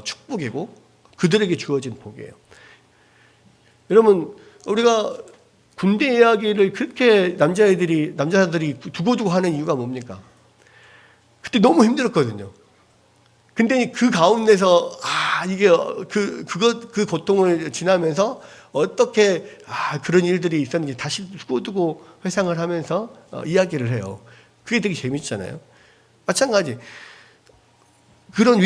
축복이고 그들에게 주어진 복이에요. 여러분, 우리가 군대 이야기를 그렇게 남자들이 두고두고 하는 이유가 뭡니까? 그때 너무 힘들었거든요. 근데 그 가운데서 이게 그 고통을 지나면서 어떻게 그런 일들이 있었는지 다시 두고두고 회상을 하면서 이야기를 해요. 그게 되게 재밌잖아요. 마찬가지. 그런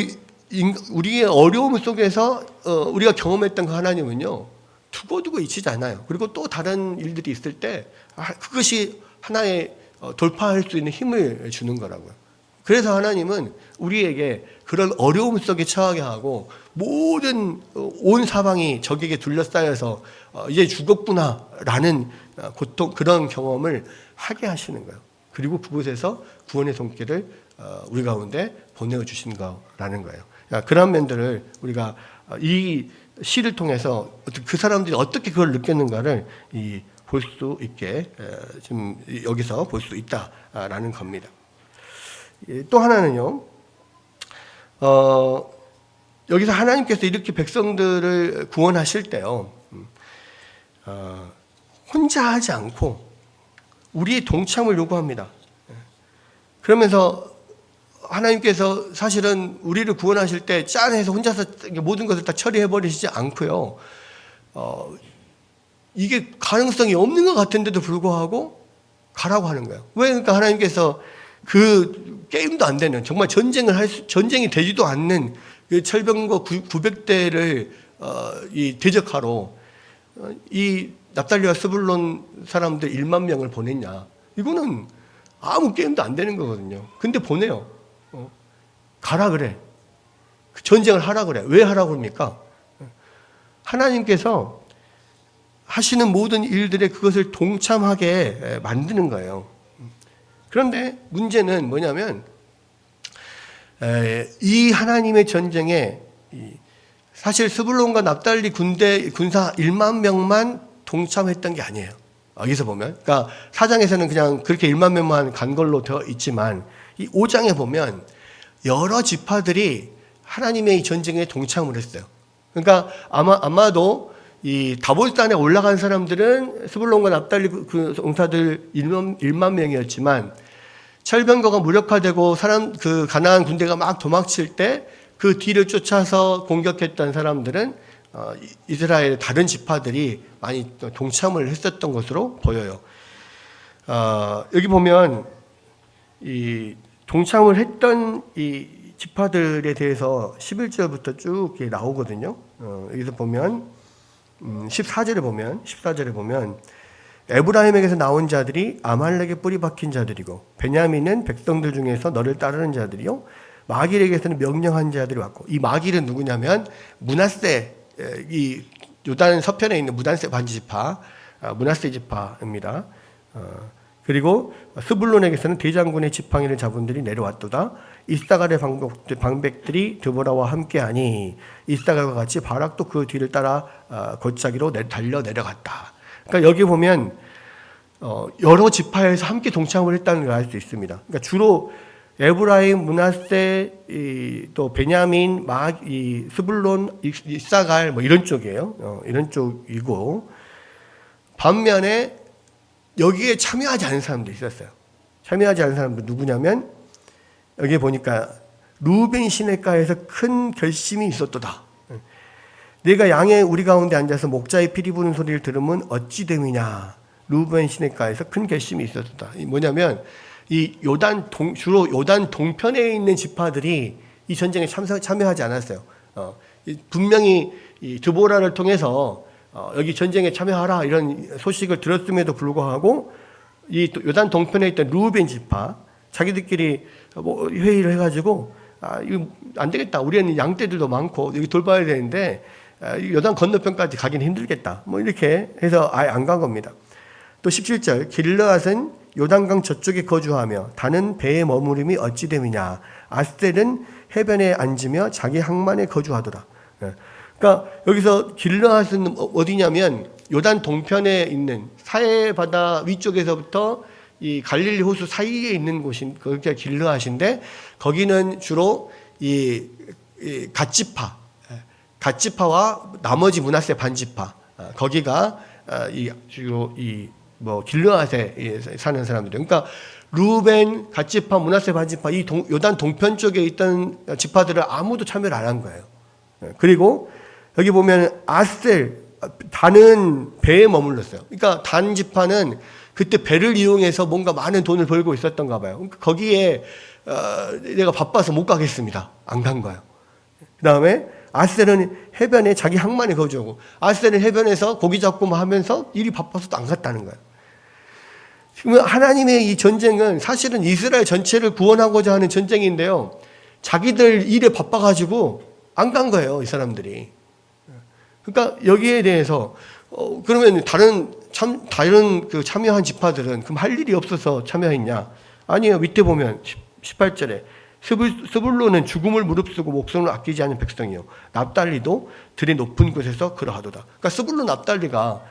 우리의 어려움 속에서 우리가 경험했던 그 하나님은요, 두고두고 잊히지 않아요. 그리고 또 다른 일들이 있을 때 그것이 하나의 돌파할 수 있는 힘을 주는 거라고요. 그래서 하나님은 우리에게 그런 어려움 속에 처하게 하고 모든 온 사방이 적에게 둘러싸여서 이제 죽었구나라는 고통, 그런 경험을 하게 하시는 거예요. 그리고 그곳에서 구원의 손길을 우리 가운데 보내어 주신 거라는 거예요. 그런 면들을 우리가 이 시를 통해서 그 사람들이 어떻게 그걸 느꼈는가를 볼 수 있게 지금 여기서 볼 수 있다라는 겁니다. 또 하나는요, 여기서 하나님께서 이렇게 백성들을 구원하실 때요, 혼자 하지 않고 우리의 동참을 요구합니다. 그러면서 하나님께서 사실은 우리를 구원하실 때 짠해서 혼자서 모든 것을 다 처리해버리시지 않고요, 이게 가능성이 없는 것 같은데도 불구하고 가라고 하는 거예요. 왜? 그러니까 하나님께서 그 게임도 안 되는, 정말 전쟁이 되지도 않는 그 철병거 900대를 대적하러 이 납달리와 스불론 사람들 1만 명을 보냈냐? 이거는 아무 게임도 안 되는 거거든요. 근데 보내요. 가라 그래. 전쟁을 하라 그래. 왜 하라고 합니까? 하나님께서 하시는 모든 일들에 그것을 동참하게 만드는 거예요. 그런데 문제는 뭐냐면, 이 하나님의 전쟁에 사실 스불론과 납달리 군사 1만 명만 동참했던 게 아니에요. 여기서 보면, 그러니까 4장에서는 그냥 그렇게 1만 명만 간 걸로 되어 있지만, 이 5장에 보면 여러 지파들이 하나님의 이 전쟁에 동참을 했어요. 그러니까 아마도 이 다볼산에 올라간 사람들은 스불론과 납달리 그 용사들 1만 명이었지만, 철병거가 무력화되고 그 가나안 군대가 막 도망칠 때 그 뒤를 쫓아서 공격했던 사람들은 이스라엘의 다른 지파들이 많이 동참을 했었던 것으로 보여요. 여기 보면 이 동참을 했던 이 지파들에 대해서 11절부터 쭉 이렇게 나오거든요. 여기서 보면 14절에 보면 에브라임에게서 나온 자들이 아말렉에 뿌리 박힌 자들이고, 베냐민은 백성들 중에서 너를 따르는 자들이요, 마길에게서는 명령한 자들이 왔고, 이 마길은 누구냐면 므낫세, 이 요단 서편에 있는 므낫세 반지파, 므낫세 지파입니다. 그리고 스불론에게서는 대장군의 지팡이를 잡은 들이 내려왔도다. 이스사갈의 방백들이 드보라와 함께하니 이스사갈과 같이 바락도 그 뒤를 따라 골짜기로 달려 내려갔다. 그러니까 여기 보면 여러 지파에서 함께 동참을 했다는 걸 알 수 있습니다. 그러니까 주로 에브라임, 므낫세, 또 베냐민, 스불론, 이사갈 뭐 이런 쪽이에요. 이런 쪽이고, 반면에 여기에 참여하지 않은 사람도 있었어요. 참여하지 않은 사람도 누구냐면, 여기 보니까 루벤 시내가에서 큰 결심이 있었도다. 내가 양의 우리 가운데 앉아서 목자의 피리 부는 소리를 들으면 어찌 됨이냐. 루벤 시내가에서 큰 결심이 있었도다. 뭐냐면 이 주로 요단 동편에 있는 지파들이 이 전쟁에 참여하지 않았어요. 분명히 이 드보라를 통해서 여기 전쟁에 참여하라 이런 소식을 들었음에도 불구하고 이 요단 동편에 있던 루벤 지파, 자기들끼리 뭐 회의를 해가지고 이거 안 되겠다. 우리는 양떼들도 많고 여기 돌봐야 되는데 요단 건너편까지 가기는 힘들겠다. 뭐 이렇게 해서 아예 안 간 겁니다. 또 17절, 길르앗은 요단강 저쪽에 거주하며 다는 배에 머무림이 어찌 됨이냐. 아스텔은 해변에 앉으며 자기 항만에 거주하더라. 그러니까 여기서 길르앗은 어디냐면 요단 동편에 있는 사해 바다 위쪽에서부터 이 갈릴리 호수 사이에 있는 곳인 거기가 길르앗인데 거기는 주로 이 갓지파와 나머지 므낫세 반지파 거기가 이 주로 이 뭐 길르앗에 사는 사람들이에요. 그러니까 루벤, 갓지파, 므낫세 반지파 이 요단 동편 쪽에 있던 지파들을 아무도 참여를 안 한 거예요. 그리고 여기 보면 아셀 단은 배에 머물렀어요. 그러니까 단 지파는 그때 배를 이용해서 뭔가 많은 돈을 벌고 있었던가 봐요. 그러니까 거기에 내가 바빠서 못 가겠습니다. 안 간 거예요. 그 다음에 아셀은 해변에 자기 항만에 거주하고 아셀은 해변에서 고기 잡고 하면서 일이 바빠서 안 갔다는 거예요. 지금 하나님의 이 전쟁은 사실은 이스라엘 전체를 구원하고자 하는 전쟁인데요. 자기들 일에 바빠가지고 안 간 거예요, 이 사람들이. 그러니까 여기에 대해서 그러면 다른 그 참여한 지파들은 그럼 할 일이 없어서 참여했냐? 아니에요. 밑에 보면 18절에 스불론은 죽음을 무릅쓰고 목숨을 아끼지 않은 백성이요. 납달리도 들의 높은 곳에서 그러하도다. 그러니까 스불론 납달리가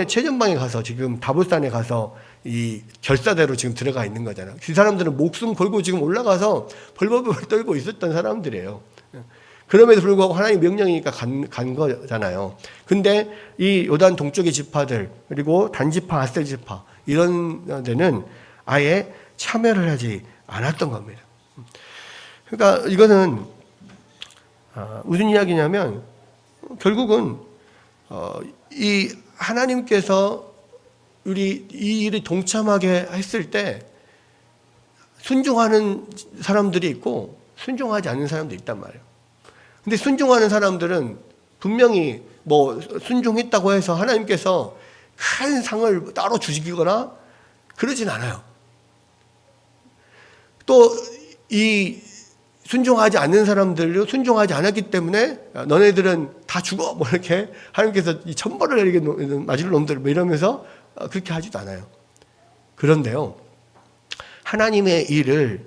최전방에 가서 지금 다볼산에 가서 이 결사대로 지금 들어가 있는 거잖아요. 그 사람들은 목숨 걸고 지금 올라가서 벌벌벌 떨고 있었던 사람들이에요. 그럼에도 불구하고 하나님 명령이니까 간 거잖아요. 근데 이 요단 동쪽의 지파들 그리고 단지파, 아셀지파 이런 데는 아예 참여를 하지 않았던 겁니다. 그러니까 이거는 무슨 이야기냐면 결국은 이 하나님께서 우리 이 일에 동참하게 했을 때 순종하는 사람들이 있고 순종하지 않는 사람들이 있단 말이에요. 근데 순종하는 사람들은 분명히 뭐 순종했다고 해서 하나님께서 큰 상을 따로 주시거나 그러진 않아요. 또 이 순종하지 않는 사람들도 순종하지 않았기 때문에 너네들은 다 죽어 뭐 이렇게 하나님께서 이 천벌을 내리게 맞을 놈들 뭐 이러면서 그렇게 하지도 않아요. 그런데요, 하나님의 일을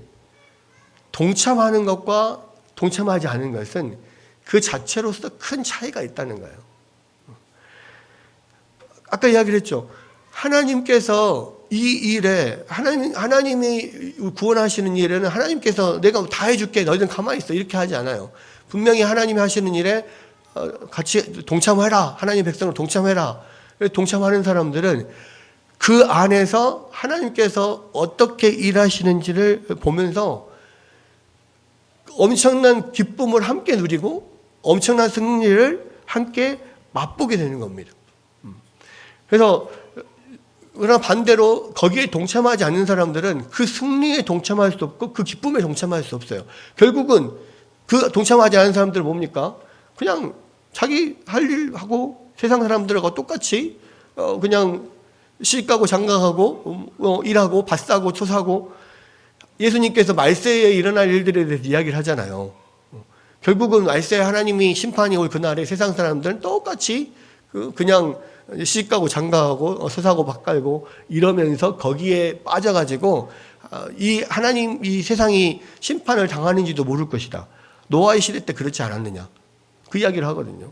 동참하는 것과 동참하지 않은 것은 그 자체로서 큰 차이가 있다는 거예요. 아까 이야기를 했죠. 하나님께서 이 일에 하나님이 구원하시는 일에는 하나님께서 내가 다 해줄게 너희들 가만히 있어 이렇게 하지 않아요. 분명히 하나님이 하시는 일에 같이 동참해라. 하나님 백성을 동참해라. 동참하는 사람들은 그 안에서 하나님께서 어떻게 일하시는지를 보면서 엄청난 기쁨을 함께 누리고 엄청난 승리를 함께 맛보게 되는 겁니다. 그래서 그러나 반대로 거기에 동참하지 않는 사람들은 그 승리에 동참할 수 없고 그 기쁨에 동참할 수 없어요. 결국은 그 동참하지 않은 사람들은 뭡니까? 그냥 자기 할 일 하고 세상 사람들하고 똑같이 그냥 시집가고 장가가고 일하고 밭 사고 초 사고 예수님께서 말세에 일어날 일들에 대해서 이야기를 하잖아요. 결국은 말세에 하나님이 심판이 올 그날에 세상 사람들은 똑같이 그냥 시집가고 장가가고 서사고 밭 갈고 이러면서 거기에 빠져가지고 이 하나님 이 세상이 심판을 당하는지도 모를 것이다. 노아의 시대 때 그렇지 않았느냐 그 이야기를 하거든요.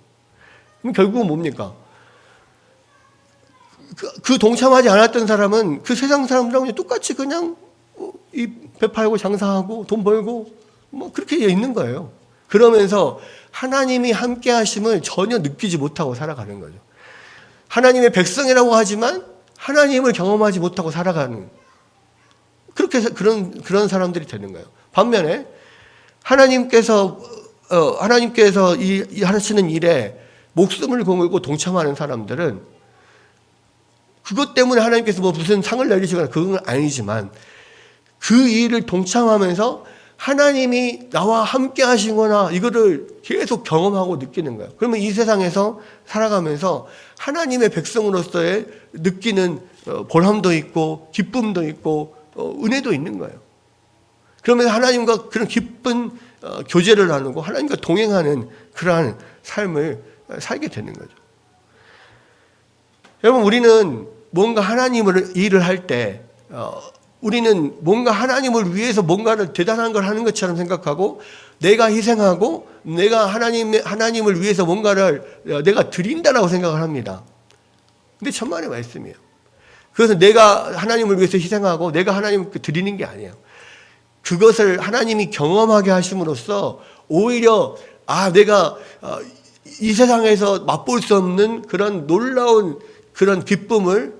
그럼 결국은 뭡니까? 그 동참하지 않았던 사람은 그 세상 사람들하고 똑같이 그냥 이 배 팔고 장사하고 돈 벌고 뭐 그렇게 있는 거예요. 그러면서 하나님이 함께 하심을 전혀 느끼지 못하고 살아가는 거죠. 하나님의 백성이라고 하지만 하나님을 경험하지 못하고 살아가는 그렇게 그런 사람들이 되는 거예요. 반면에 하나님께서 이 하시는 일에 목숨을 걸고 동참하는 사람들은 그것 때문에 하나님께서 뭐 무슨 상을 내리시거나 그건 아니지만 그 일을 동참하면서 하나님이 나와 함께 하시거나 이거를 계속 경험하고 느끼는 거예요. 그러면 이 세상에서 살아가면서 하나님의 백성으로서의 느끼는 보람도 있고 기쁨도 있고 은혜도 있는 거예요. 그러면서 하나님과 그런 기쁜 교제를 나누고 하나님과 동행하는 그러한 삶을 살게 되는 거죠. 여러분 우리는 뭔가 하나님을 일을 할 때 우리는 뭔가 하나님을 위해서 뭔가를 대단한 걸 하는 것처럼 생각하고 내가 희생하고 내가 하나님을 위해서 뭔가를 내가 드린다라고 생각을 합니다. 근데 천만의 말씀이에요. 그래서 내가 하나님을 위해서 희생하고 내가 하나님께 드리는 게 아니에요. 그것을 하나님이 경험하게 하심으로써 오히려 내가 이 세상에서 맛볼 수 없는 그런 놀라운 그런 기쁨을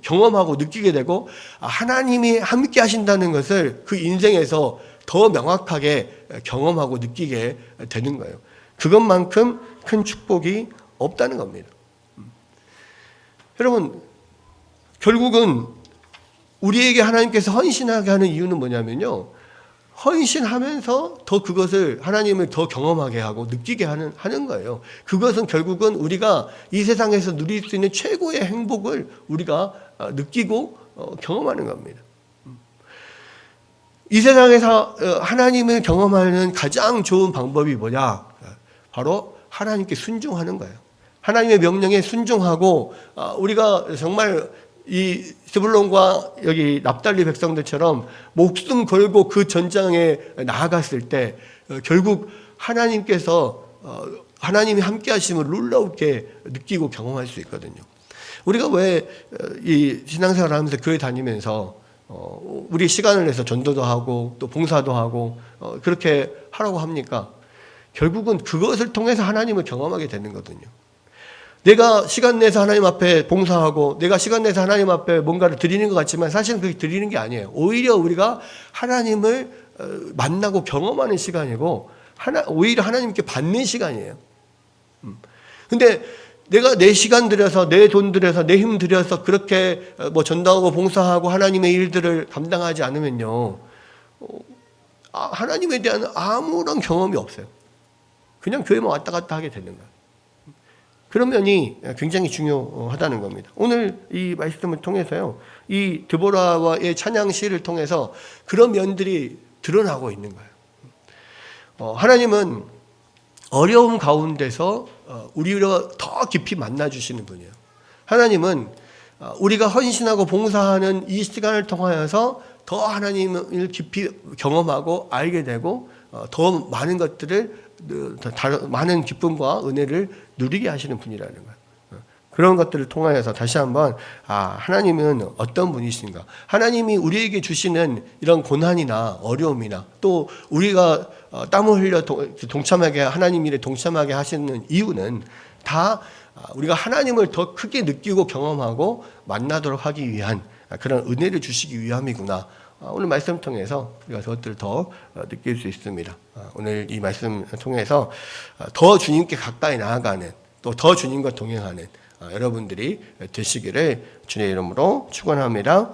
경험하고 느끼게 되고 하나님이 함께 하신다는 것을 그 인생에서 더 명확하게 경험하고 느끼게 되는 거예요. 그것만큼 큰 축복이 없다는 겁니다. 여러분, 결국은 우리에게 하나님께서 헌신하게 하는 이유는 뭐냐면요, 헌신하면서 더 그것을 하나님을 더 경험하게 하고 느끼게 하는 거예요. 그것은 결국은 우리가 이 세상에서 누릴 수 있는 최고의 행복을 우리가 느끼고 경험하는 겁니다. 이 세상에서 하나님을 경험하는 가장 좋은 방법이 뭐냐? 바로 하나님께 순종하는 거예요. 하나님의 명령에 순종하고 우리가 정말 이 스불론과 여기 납달리 백성들처럼 목숨 걸고 그 전장에 나아갔을 때 결국 하나님께서 하나님이 함께 하심을 놀라우게 느끼고 경험할 수 있거든요. 우리가 왜 이 신앙생활을 하면서 교회 다니면서 우리 시간을 내서 전도도 하고 또 봉사도 하고 그렇게 하라고 합니까? 결국은 그것을 통해서 하나님을 경험하게 되는 거거든요. 내가 시간 내서 하나님 앞에 봉사하고 내가 시간 내서 하나님 앞에 뭔가를 드리는 것 같지만 사실은 그게 드리는 게 아니에요. 오히려 우리가 하나님을 만나고 경험하는 시간이고 오히려 하나님께 받는 시간이에요. 근데 내가 내 시간 들여서 내 돈 들여서 내 힘 들여서 그렇게 뭐 전도하고 봉사하고 하나님의 일들을 감당하지 않으면요, 하나님에 대한 아무런 경험이 없어요. 그냥 교회만 왔다 갔다 하게 되는 거예요. 그런 면이 굉장히 중요하다는 겁니다. 오늘 이 말씀을 통해서요, 이 드보라와의 찬양 시를 통해서 그런 면들이 드러나고 있는 거예요. 하나님은 어려움 가운데서 우리를 더 깊이 만나주시는 분이에요. 하나님은 우리가 헌신하고 봉사하는 이 시간을 통하여서 더 하나님을 깊이 경험하고 알게 되고 더 많은 것들을 많은 기쁨과 은혜를 누리게 하시는 분이라는 거예요. 그런 것들을 통하여서 다시 한번 하나님은 어떤 분이신가, 하나님이 우리에게 주시는 이런 고난이나 어려움이나 또 우리가 땀을 흘려 동참하게 하나님 일에 동참하게 하시는 이유는 다 우리가 하나님을 더 크게 느끼고 경험하고 만나도록 하기 위한 그런 은혜를 주시기 위함이구나. 오늘 말씀 통해서 우리가 그것들을 더 느낄 수 있습니다. 오늘 이 말씀 통해서 더 주님께 가까이 나아가는, 또 더 주님과 동행하는 여러분들이 되시기를 주님의 이름으로 축원합니다.